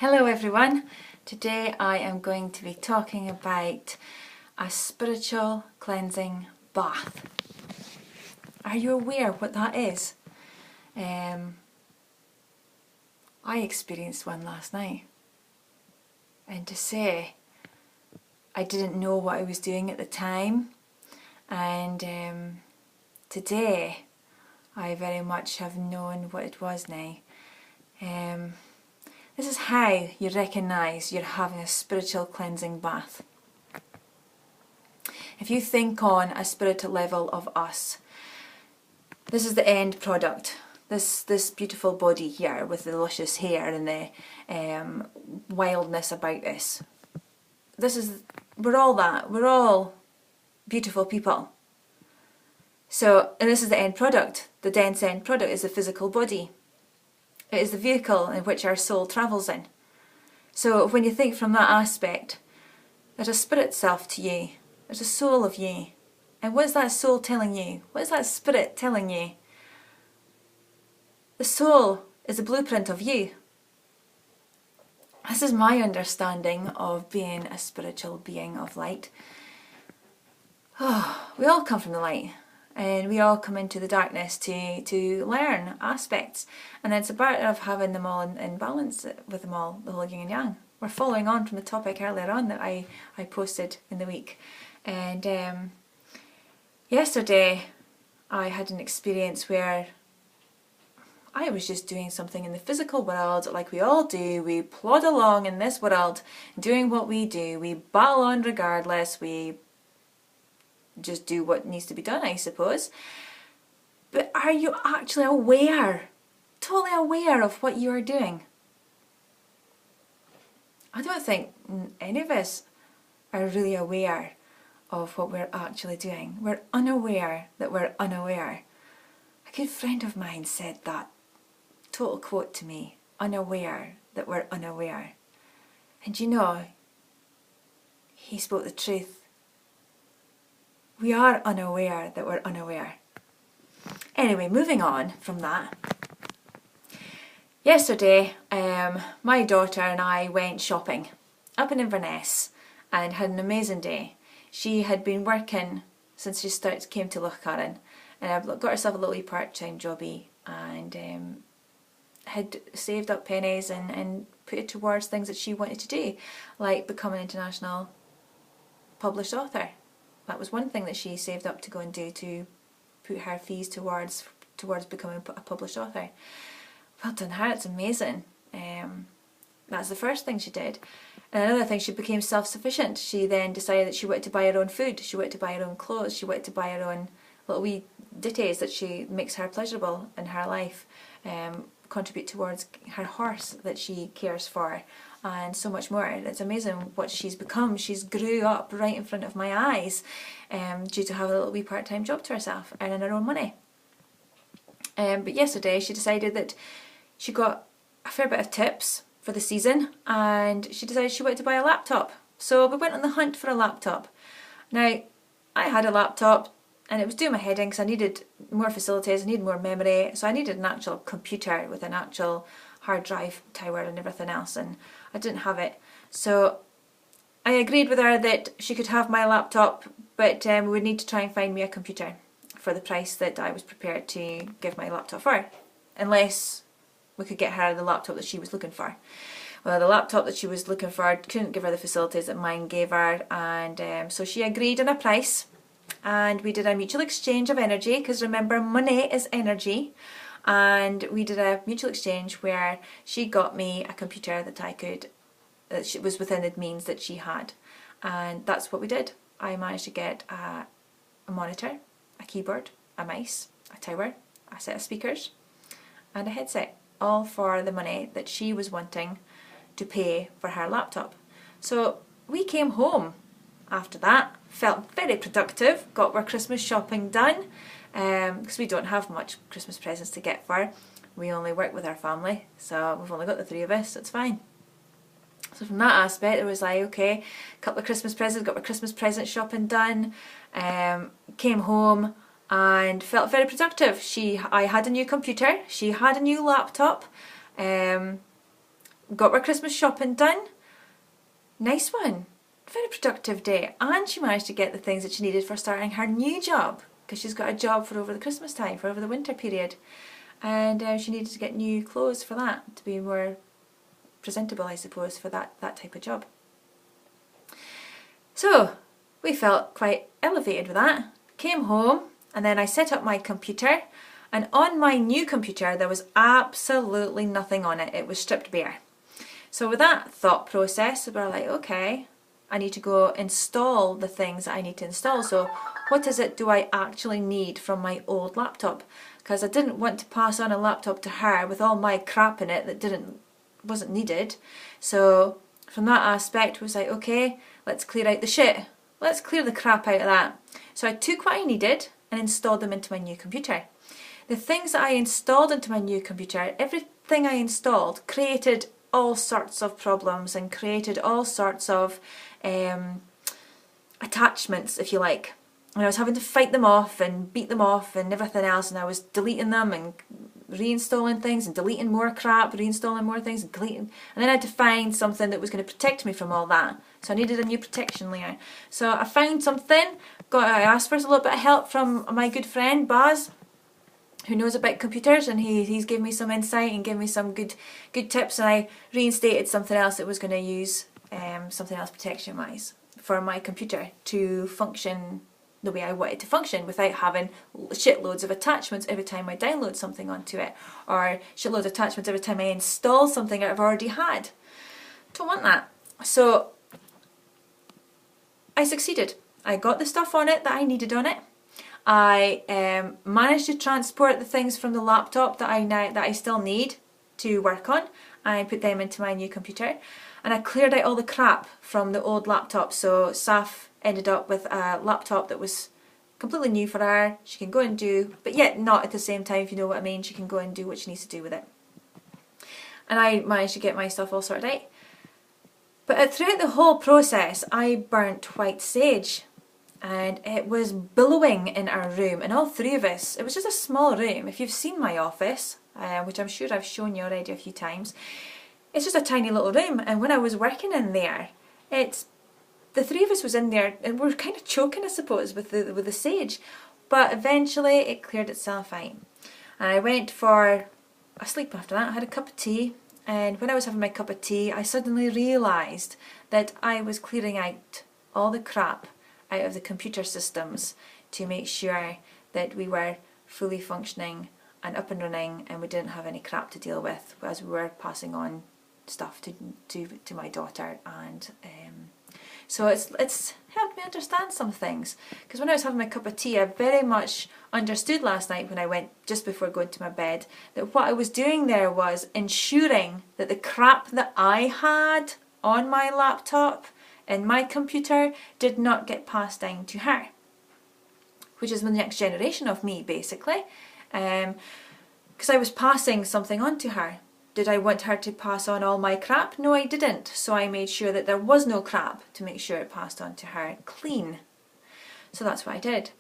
Hello everyone, today I am going to be talking about a spiritual cleansing bath. Are you aware what that is? I experienced one last night, and to say I didn't know what I was doing at the time, and today I very much have known what it was now. This is how you recognise you're having a spiritual cleansing bath. If you think on a spiritual level of us, this is the end product. This beautiful body here with the luscious hair and the wildness about this. We're all that. We're all beautiful people. And this is the end product. The dense end product is the physical body. It is the vehicle in which our soul travels in. So when you think from that aspect, there's a spirit self to you. There's a soul of you. And what is that soul telling you? What is that spirit telling you? The soul is a blueprint of you. This is my understanding of being a spiritual being of light. We all come from the light. And we all come into the darkness to learn aspects, and it's about having them all in balance with them all, the whole yin and yang. We're following on from the topic earlier on that I posted in the week, and yesterday I had an experience where I was just doing something in the physical world like we all do. We plod along in this world doing what we do. We battle on regardless. We just do what needs to be done, I suppose. But are you actually aware, totally aware of what you are doing? I don't think any of us are really aware of what we're actually doing. We're unaware that we're unaware. A good friend of mine said that total quote to me, unaware that we're unaware. And you know, he spoke the truth. We are unaware that we're unaware. Anyway, moving on from that. Yesterday, my daughter and I went shopping up in Inverness and had an amazing day. She had been working since she came to Lochcarron, and got herself a little wee part-time jobby, and had saved up pennies and put it towards things that she wanted to do, like become an international published author. That was one thing that she saved up to go and do, to put her fees towards becoming a published author. Well done her, it's amazing. That's the first thing she did. And another thing, she became self-sufficient. She then decided that she wanted to buy her own food, she wanted to buy her own clothes, she wanted to buy her own little wee ditties that she makes her pleasurable in her life, contribute towards her horse that she cares for, and so much more. It's amazing what she's become. She's grew up right in front of my eyes, due to have a little wee part-time job to herself, earning her own money. But yesterday she decided that she got a fair bit of tips for the season, and she decided she wanted to buy a laptop. So we went on the hunt for a laptop. Now, I had a laptop and it was doing my head in because I needed more facilities, I needed more memory, so I needed an actual computer with an actual hard drive tower and everything else, and I didn't have it. So I agreed with her that she could have my laptop, but we would need to try and find me a computer for the price that I was prepared to give my laptop for, unless we could get her the laptop that she was looking for. Well, the laptop that she was looking for couldn't give her the facilities that mine gave her, and so she agreed on a price, and we did a mutual exchange of energy, because remember, money is energy. And we did a mutual exchange where she got me a computer that was within the means that she had, and that's what we did. I managed to get a monitor, a keyboard, a mouse, a tower, a set of speakers and a headset, all for the money that she was wanting to pay for her laptop. So we came home after that, felt very productive, got our Christmas shopping done, because we don't have much Christmas presents to get for. We only work with our family, so we've only got the three of us, so it's fine. So from that aspect, it was like, okay, a couple of Christmas presents, got my Christmas present shopping done, came home and felt very productive. I had a new computer, she had a new laptop, got our Christmas shopping done. Nice one. Very productive day. And she managed to get the things that she needed for starting her new job, because she's got a job for over the Christmas time, for over the winter period. And she needed to get new clothes for that, to be more presentable, I suppose, for that type of job. So we felt quite elevated with that. Came home, and then I set up my computer, and on my new computer there was absolutely nothing on it. It was stripped bare. So with that thought process, we're like, okay, I need to go install the things that I need to install. So what is it do I actually need from my old laptop? Because I didn't want to pass on a laptop to her with all my crap in it that wasn't needed. So from that aspect, was like, okay, let's clear out the shit. Let's clear the crap out of that. So I took what I needed and installed them into my new computer. The things that I installed into my new computer, everything I installed created all sorts of problems and created all sorts of attachments, if you like. And I was having to fight them off and beat them off and everything else, and I was deleting them and reinstalling things and deleting more crap, reinstalling more things and deleting, and then I had to find something that was going to protect me from all that. So I needed a new protection layer. So I found something, I asked for a little bit of help from my good friend Baz, who knows about computers, and he's given me some insight and given me some good tips, and I reinstated something else that was going to use something else protection wise for my computer to function the way I want it to function, without having shitloads of attachments every time I download something onto it, or shitloads of attachments every time I install something that I've already had. Don't want that. So I succeeded. I got the stuff on it that I needed on it. I managed to transport the things from the laptop that I still need to work on. I put them into my new computer, and I cleared out all the crap from the old laptop. So Saf ended up with a laptop that was completely new for her. She can go and do, but yet not at the same time, if you know what I mean. She can go and do what she needs to do with it. And I managed to get my stuff all sorted out. But throughout the whole process, I burnt white sage. And it was billowing in our room, and all three of us, it was just a small room. If you've seen my office, which I'm sure I've shown you already a few times, it's just a tiny little room. And when I was working in there, the three of us was in there, and we were kind of choking, I suppose, with the sage. But eventually it cleared itself out. And I went for a sleep after that. I had a cup of tea, and when I was having my cup of tea, I suddenly realised that I was clearing out all the crap out of the computer systems to make sure that we were fully functioning and up and running, and we didn't have any crap to deal with as we were passing on stuff to my daughter. And so it's helped me understand some things, because when I was having my cup of tea, I very much understood last night when I went just before going to my bed that what I was doing there was ensuring that the crap that I had on my laptop and my computer did not get passed down to her, which is the next generation of me, basically. Because I was passing something on to her. Did I want her to pass on all my crap? No, I didn't. So I made sure that there was no crap to make sure it passed on to her clean. So that's what I did.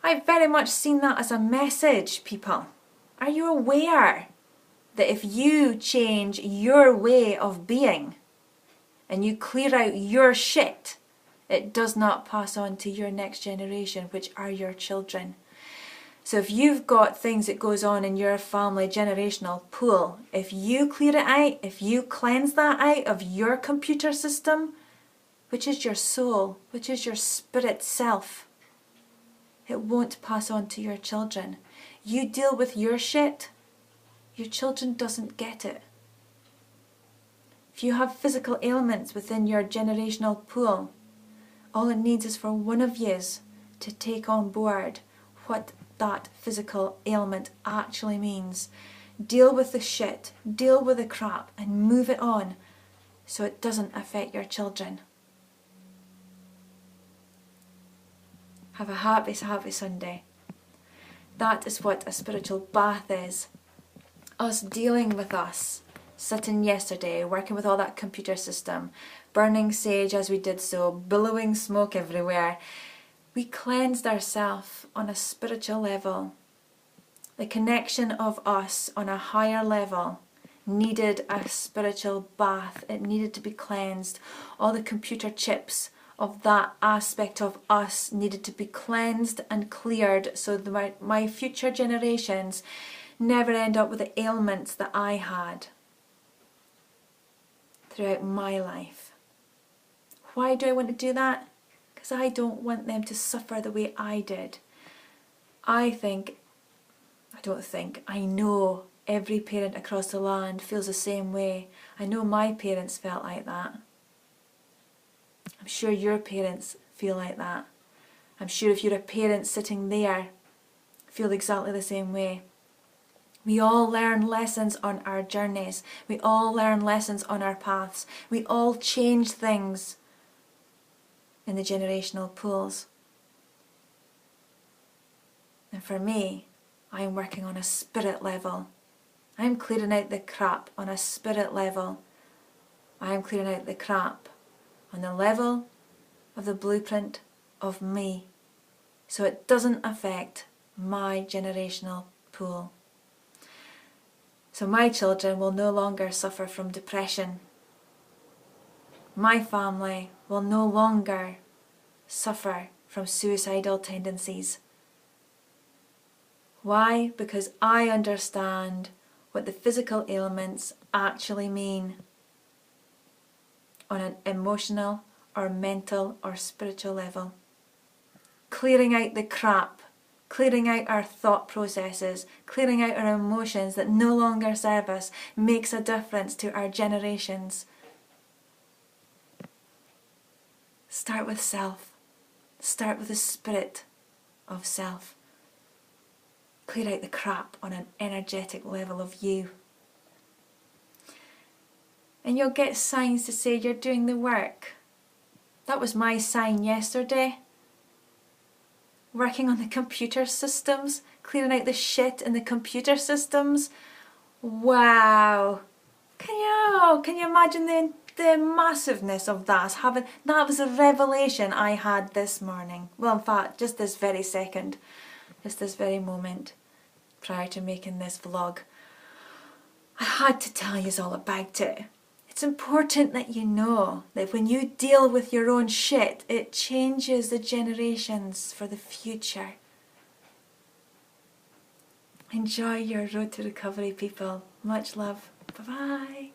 I've very much seen that as a message, people. Are you aware that if you change your way of being and you clear out your shit, it does not pass on to your next generation, which are your children? So if you've got things that goes on in your family generational pool, if you clear it out, if you cleanse that out of your computer system, which is your soul, which is your spirit self, it won't pass on to your children. You deal with your shit, your children doesn't get it. If you have physical ailments within your generational pool, all it needs is for one of yous to take on board what that physical ailment actually means. Deal with the shit, deal with the crap, and move it on so it doesn't affect your children. Have a happy, happy Sunday. That is what a spiritual bath is. Us dealing with us. Sitting yesterday, working with all that computer system, burning sage as we did so, billowing smoke everywhere. We cleansed ourselves on a spiritual level. The connection of us on a higher level needed a spiritual bath. It needed to be cleansed. All the computer chips of that aspect of us needed to be cleansed and cleared so that my future generations never end up with the ailments that I had throughout my life. Why do I want to do that? Because I don't want them to suffer the way I did. I know every parent across the land feels the same way. I know my parents felt like that. I'm sure your parents feel like that. I'm sure if you're a parent sitting there, feel exactly the same way. We all learn lessons on our journeys. We all learn lessons on our paths. We all change things in the generational pools. And for me, I'm working on a spirit level. I'm clearing out the crap on a spirit level. I'm clearing out the crap on the level of the blueprint of me, so it doesn't affect my generational pool. So my children will no longer suffer from depression. My family will no longer suffer from suicidal tendencies. Why? Because I understand what the physical ailments actually mean on an emotional or mental or spiritual level. Clearing out the crap, clearing out our thought processes, clearing out our emotions that no longer serve us makes a difference to our generations. Start with self. Start with the spirit of self. Clear out the crap on an energetic level of you. And you'll get signs to say you're doing the work. That was my sign yesterday. Working on the computer systems, clearing out the shit in the computer systems. Wow. Can you imagine the massiveness of that? That was a revelation I had this morning. Well, in fact, just this very second. Just this very moment prior to making this vlog. I had to tell you all about it. It's important that you know that when you deal with your own shit, it changes the generations for the future. Enjoy your road to recovery, people. Much love. Bye-bye.